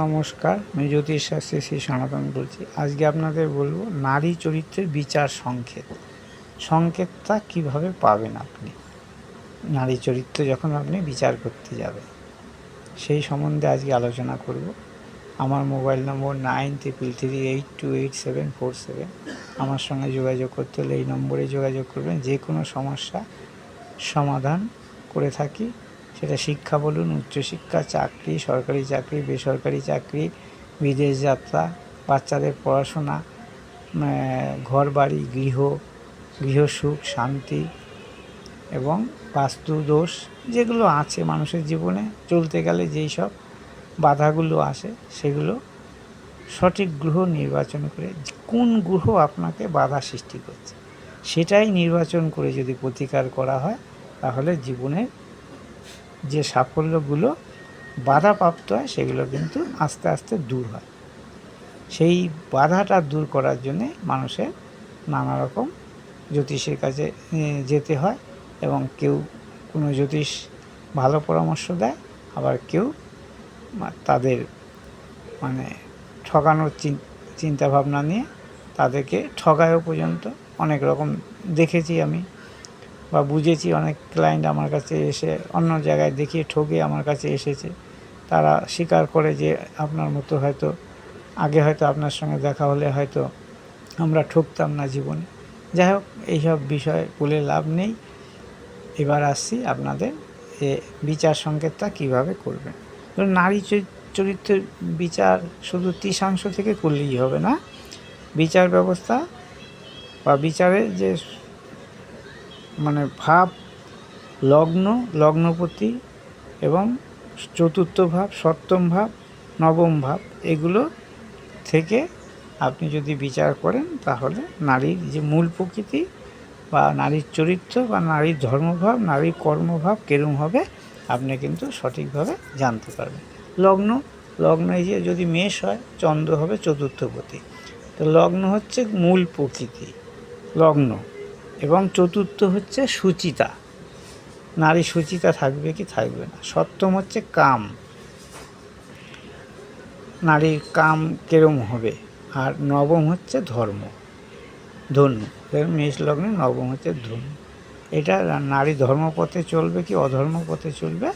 নমস্কার, আমি জ্যোতিষশাস্ত্রী শ্রী সনাতন বলছি। আজকে আপনাদের বলবো নারী চরিত্রের বিচার সংকেতটা কিভাবে পাবেন আপনি নারী চরিত্র যখন আপনি বিচার করতে যাবেন, সেই সম্বন্ধে আজকে আলোচনা করব। আমার মোবাইল নম্বর 9333828747। আমার সঙ্গে যোগাযোগ করতে হলে এই নম্বরে যোগাযোগ করবেন। যে কোনো সমস্যা সমাধান করে থাকি, সেটা শিক্ষা বলুন, উচ্চশিক্ষা, চাকরি, সরকারি চাকরি, বেসরকারি চাকরি, বিদেশ যাত্রা, বাচ্চাদের পড়াশোনা, ঘরবাড়ি, গৃহসুখ, শান্তি এবং বাস্তু দোষ যেগুলো আছে মানুষের জীবনে চলতে গেলে যেই সব বাধাগুলো আসে, সেগুলো সঠিক গ্রহ নির্বাচন করে কোন গ্রহ আপনাকে বাধা সৃষ্টি করছে সেটাই নির্বাচন করে যদি প্রতিকার করা হয়, তাহলে জীবনের যে সাফল্যগুলো বাধাপ্রাপ্ত হয় সেগুলো কিন্তু আস্তে আস্তে দূর হয়। সেই বাধাটা দূর করার জন্যে মানুষের নানা রকম জ্যোতিষের কাছে যেতে হয়, এবং কেউ কোনো জ্যোতিষ ভালো পরামর্শ দেয়, আবার কেউ তাদের ঠকানোর চিন্তাভাবনা নিয়ে তাদেরকে ঠকায়ও পর্যন্ত। অনেক রকম দেখেছি আমি বা বুঝেছি। অনেক ক্লায়েন্ট আমার কাছে এসে অন্য জায়গায় দেখিয়ে ঠকে আমার কাছে এসেছে। তারা স্বীকার করে যে আপনার মতো হয়তো আগে হয়তো আপনার সঙ্গে দেখা হলে হয়তো আমরা ঠকতাম না জীবনে। যাই হোক, এইসব বিষয় বলে লাভ নেই। এবার আসছি আপনাদের বিচার সংকেতটা কিভাবে করবেন। ধরুন, নারী চরিত্রের বিচার শুধু তৃতীয়াংশ থেকে করলেই হবে না। বিচার ব্যবস্থা বা বিচারের যে ভাব, লগ্নপতি এবং চতুর্থ ভাব, সপ্তম ভাব, নবম ভাব, এগুলো থেকে আপনি যদি বিচার করেন, তাহলে নারীর যে মূল প্রকৃতি বা নারীর চরিত্র বা নারীর ধর্মভাব, নারীর কর্মভাব কীরকম হবে আপনি কিন্তু সঠিকভাবে জানতে পারবেন। লগ্নে যে যদি মেষ হয়, চন্দ্র হবে চতুর্থপতি। তো লগ্ন হচ্ছে মূল প্রকৃতি, লগ্ন, এবং চতুর্থ হচ্ছে সুচিতা, নারী সুচিতা থাকবে কি থাকবে না। সপ্তম হচ্ছে কাম, নারীর কাম কেরম হবে। আর নবম হচ্ছে ধনু। মেষ লগ্নে নবম হচ্ছে ধনু। এটা নারী ধর্মপথে চলবে কি অধর্মপথে চলবে,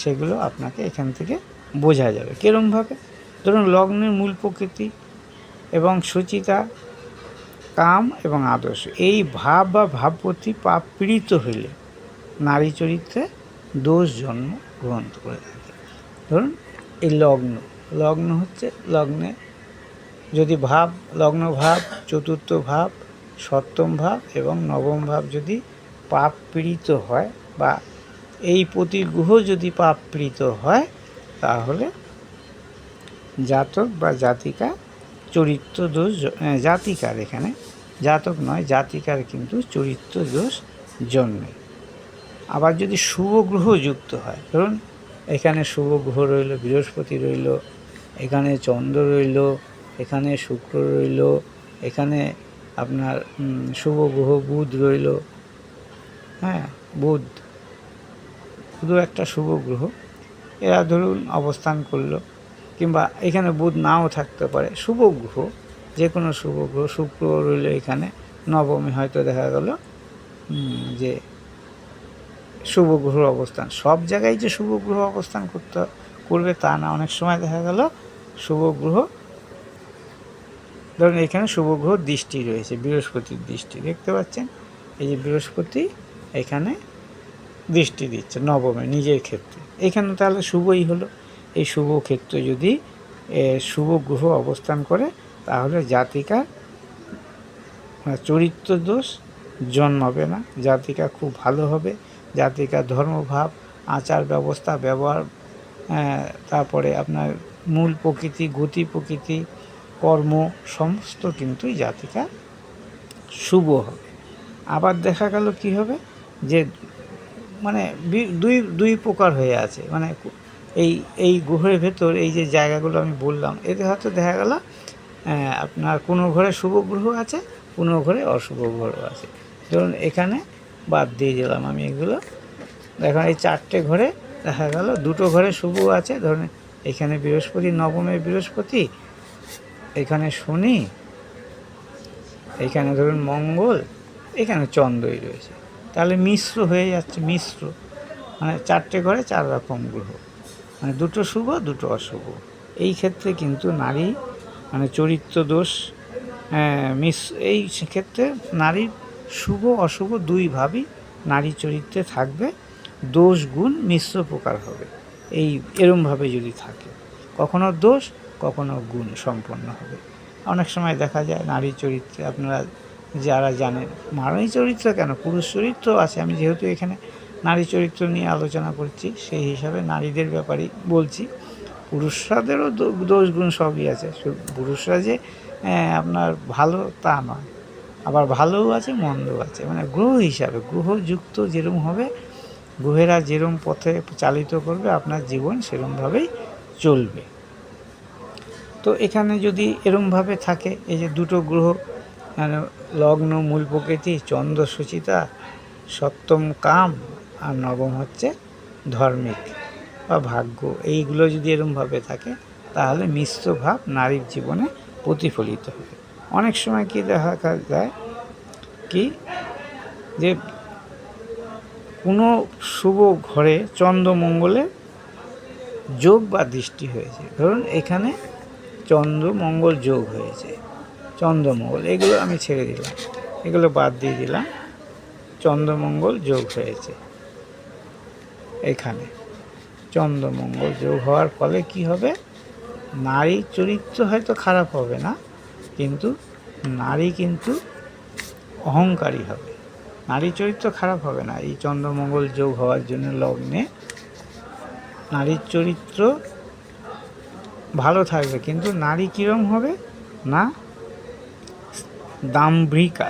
সেগুলো আপনাকে এখান থেকে বোঝা যাবে। কীরমভাবে? ধরুন, লগ্নের মূল প্রকৃতি এবং সুচিতা, কাম এবং আদর্শ, এই ভাব বা ভাবপতি পাপ পীড়িত হইলে নারী চরিত্রে দোষ জন্ম গ্রহণ করে থাকে। ধরুন, এই লগ্ন হচ্ছে, লগ্নে যদি লগ্ন ভাব, চতুর্থ ভাব, সপ্তম ভাব এবং নবম ভাব যদি পাপ পীড়িত হয়, বা এই প্রতি গ্রহ যদি পাপ পীড়িত হয়, তাহলে জাতক বা জাতিকা চরিত্র দোষ, জাতিকার, এখানে জাতক নয়, জাতিকার কিন্তু চরিত্র দোষ জন্মে। আবার যদি শুভ গ্রহ যুক্ত হয়, ধরুন এখানে শুভ গ্রহ রইল, বৃহস্পতি রইল, এখানে চন্দ্র রইল, এখানে শুক্র রইল, এখানে আপনার শুভ গ্রহ বুধ রইল, বুধও একটা শুভ গ্রহ। এরা ধরুন অবস্থান করলো, কিংবা এখানে বুধ নাও থাকতে পারে, শুভ গ্রহ, যে কোনো শুভ গ্রহ, শুক্র রইল এখানে নবমে, হয়তো দেখা গেল যে শুভ গ্রহ অবস্থান। সব জায়গায় যে শুভ গ্রহ অবস্থান করবে তা না। অনেক সময় দেখা গেল শুভ গ্রহ, ধরুন এখানে শুভ গ্রহ দৃষ্টি রয়েছে, বৃহস্পতির দৃষ্টি দেখতে পাচ্ছেন, এই যে বৃহস্পতি এখানে দৃষ্টি দিচ্ছে নবমে নিজের ক্ষেত্রে, এখানে তাহলে শুভই হলো। এই শুভ ক্ষেত্রে যদি শুভ গ্রহ অবস্থান করে, তাহলে জাতিকার চরিত্র দোষ জন্মাবে না, জাতিকা খুব ভালো হবে। জাতিকার ধর্মভাব, আচার ব্যবস্থা, ব্যবহার, তারপরে আপনার মূল প্রকৃতি, গতি প্রকৃতি, কর্ম, সমস্ত কিন্তু জাতিকা শুভ হবে। আবার দেখা গেল কি হবে, যে দুই প্রকার হয়ে আছে, এই গ্রহের ভেতর এই যে জায়গাগুলো আমি বললাম, এতে হয়তো দেখা গেল আপনার কোনো ঘরে শুভ গ্রহ আছে, কোনো ঘরে অশুভ গ্রহ আছে। ধরুন এখানে বাদ দিয়ে দিলাম আমি এগুলো। দেখুন, এই চারটে ঘরে দেখা গেল দুটো ঘরে শুভ আছে, ধরুন এখানে বৃহস্পতি, নবমে বৃহস্পতি, এখানে শনি, এখানে ধরুন মঙ্গল, এখানে চন্দ্রই রয়েছে, তাহলে মিশ্র হয়ে যাচ্ছে। মিশ্র মানে 4টে ঘরে 4 রকম গ্রহ, মানে 2টো শুভ 2টো অশুভ। এই ক্ষেত্রে কিন্তু নারী মানে চরিত্র দোষ এই ক্ষেত্রে নারীর শুভ অশুভ দুইভাবেই নারী চরিত্রে থাকবে, দোষ গুণ মিশ্র প্রকার হবে। এরমভাবে যদি থাকে, কখনো দোষ কখনো গুণ সম্পন্ন হবে। অনেক সময় দেখা যায় নারী চরিত্রে, আপনারা যারা জানেন, নারী চরিত্র কেন, পুরুষ চরিত্র আছে। আমি যেহেতু এখানে নারী চরিত্র নিয়ে আলোচনা করছি, সেই হিসাবে নারীদের ব্যাপারেই বলছি। পুরুষরাদেরও দোষ গুণ সবই আছে। পুরুষরা যে আপনার ভালো তা নয়, আবার ভালোও আছে মন্দও আছে। মানে গ্রহ হিসাবে, গ্রহযুক্ত যেরম হবে, গ্রহেরা যেরম পথে চালিত করবে আপনার জীবন সেরমভাবেই চলবে। তো এখানে যদি এরমভাবে থাকে, এই যে 2টো গ্রহ, লগ্ন মূল প্রকৃতি, চন্দ্র সুচিতা, সপ্তম কাম, আর নবম হচ্ছে ধর্মিক বা ভাগ্য, এইগুলো যদি এরমভাবে থাকে তাহলে মিশ্র ভাব নারীর জীবনে প্রতিফলিত হবে। অনেক সময় কি দেখা যায় কি, যে কোনো শুভ ঘরে চন্দ্রমঙ্গলের যোগ বা দৃষ্টি হয়েছে। ধরুন এখানে চন্দ্রমঙ্গল যোগ হয়েছে, চন্দ্রমঙ্গল, এগুলো আমি ছেড়ে দিলাম, এগুলো বাদ দিয়ে দিলাম। চন্দ্রমঙ্গল যোগ হয়েছে, এখানে চন্দ্রমঙ্গল যোগ হওয়ার ফলে কি হবে, নারীর চরিত্র হয়তো খারাপ হবে না, কিন্তু নারী কিন্তু অহংকারী হবে। নারী চরিত্র খারাপ হবে না, এই চন্দ্রমঙ্গল যোগ হওয়ার জন্য লগ্নে নারীর চরিত্র ভালো থাকবে, কিন্তু নারী কীরকম হবে না, দাম্ভিকা,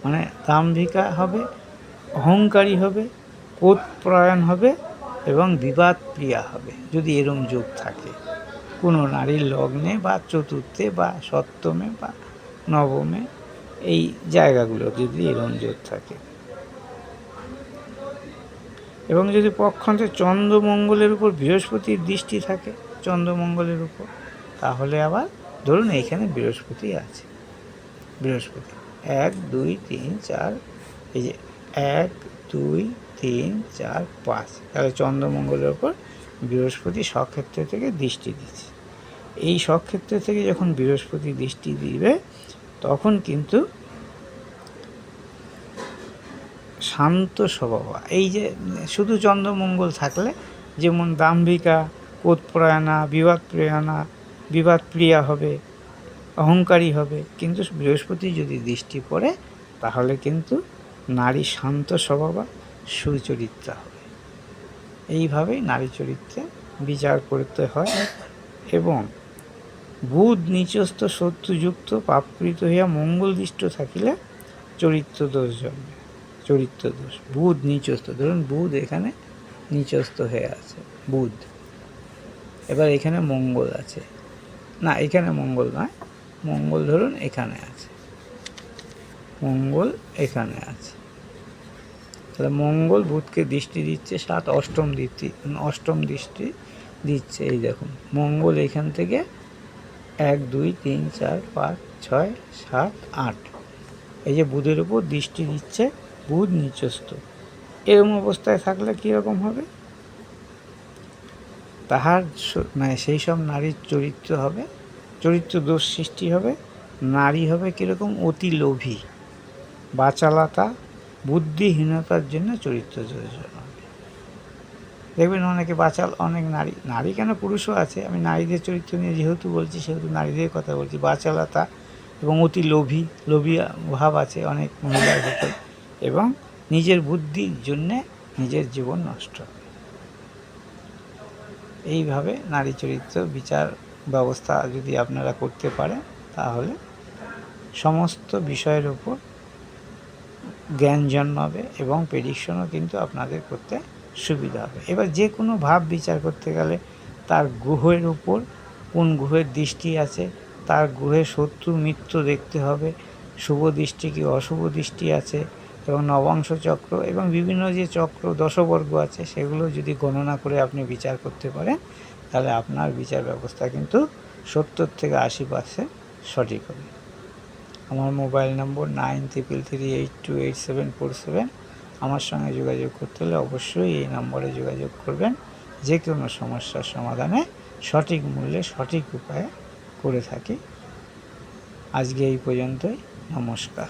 মানে দাম্ভিকা হবে, অহংকারী হবে, ক্রোধপরায়ণ হবে এবং বিবাদ প্রিয়া হবে। যদি এরম যোগ থাকে কোনো নারীর লগ্নে বা চতুর্থে বা সপ্তমে বা নবমে, এই জায়গাগুলো যদি এরম যোগ থাকে, এবং যদি পক্ষান্তরে চন্দ্রমঙ্গলের উপর বৃহস্পতির দৃষ্টি থাকে, চন্দ্রমঙ্গলের উপর, তাহলে আবার ধরুন এইখানে বৃহস্পতি আছে, বৃহস্পতি 1 2 3 4, এই যে 1 2 3 4 5, তাহলে চন্দ্রমঙ্গলের উপর বৃহস্পতি স্বক্ষেত্র থেকে দৃষ্টি দিচ্ছে। এই স্বক্ষেত্র থেকে যখন বৃহস্পতি দৃষ্টি দিবে, তখন কিন্তু শান্ত স্বভাব। এই যে শুধু চন্দ্রমঙ্গল থাকলে যেমন দাম্ভিকা, ক্রোধপরায়ণা, বিবাদ প্রিয়া হবে, অহংকারী হবে, কিন্তু বৃহস্পতি যদি দৃষ্টি পড়ে তাহলে কিন্তু নারী শান্ত স্বভাব, সুচরিত্রা হবে। এইভাবেই নারী চরিত্রে বিচার করতে হয়। এবং বুধ নিচস্থ শত্রুযুক্ত পাপকৃত হইয়া মঙ্গল দৃষ্ট থাকিলে চরিত্র দোষ জন্মে। চরিত্র দোষ, বুধ নিচস্থ, ধরুন বুধ এখানে নিচস্থ হয়ে আছে, বুধ, এবার এখানে মঙ্গল আছে, না এখানে মঙ্গল নয়, মঙ্গল ধরুন এখানে আছে, মঙ্গল এখানে আছে, তাহলে মঙ্গল বুধকে দৃষ্টি দিচ্ছে 7, অষ্টম দৃষ্টি দিচ্ছে। এই দেখুন মঙ্গল এখান থেকে 1 2 3 4 5 6 7 8, এই যে বুধের উপর দৃষ্টি দিচ্ছে, বুধ নিচস্থ। এরকম অবস্থায় থাকলে কীরকম হবে, তাহার মানে সেই সব নারীর চরিত্র হবে, চরিত্র দোষ সৃষ্টি হবে। নারী হবে কীরকম, অতি লোভী, বাচালতা, বুদ্ধিহীনতার জন্য চরিত্র দোষ হবে। দেখবেন অনেকে অনেক নারী কেন পুরুষও আছে, আমি নারীদের চরিত্র নিয়ে যেহেতু বলছি সেহেতু নারীদের কথা বলছি। বাচালতা এবং অতি লোভী ভাব আছে অনেক মহিলার ভেতর, এবং নিজের বুদ্ধির জন্যে নিজের জীবন নষ্ট হবে। এইভাবে নারী চরিত্র বিচার ব্যবস্থা যদি আপনারা করতে পারেন, তাহলে সমস্ত বিষয়ের উপর জ্ঞান জন্মাবে এবং প্রেডিকশনও কিন্তু আপনাদের করতে সুবিধা হবে। এবার যে কোনো ভাব বিচার করতে গেলে তার গ্রহের উপর কোন গ্রহের দৃষ্টি আছে, তার গ্রহের শত্রু মিত্র দেখতে হবে, শুভ দৃষ্টি কি অশুভ দৃষ্টি আছে, এবং নবাংশ চক্র এবং বিভিন্ন যে চক্র দশবর্গ আছে সেগুলো যদি গণনা করে আপনি বিচার করতে পারেন, তাহলে আপনার বিচার ব্যবস্থা কিন্তু 70-80% সঠিক হবে। আমার মোবাইল নম্বর 9333828747। আমার সঙ্গে যোগাযোগ করতে হলে অবশ্যই এই নম্বরে যোগাযোগ করবেন। যে কোনো সমস্যার সমাধানে সঠিক মূল্যে সঠিক উপায়ে করে থাকি। আজকে এই পর্যন্তই। নমস্কার।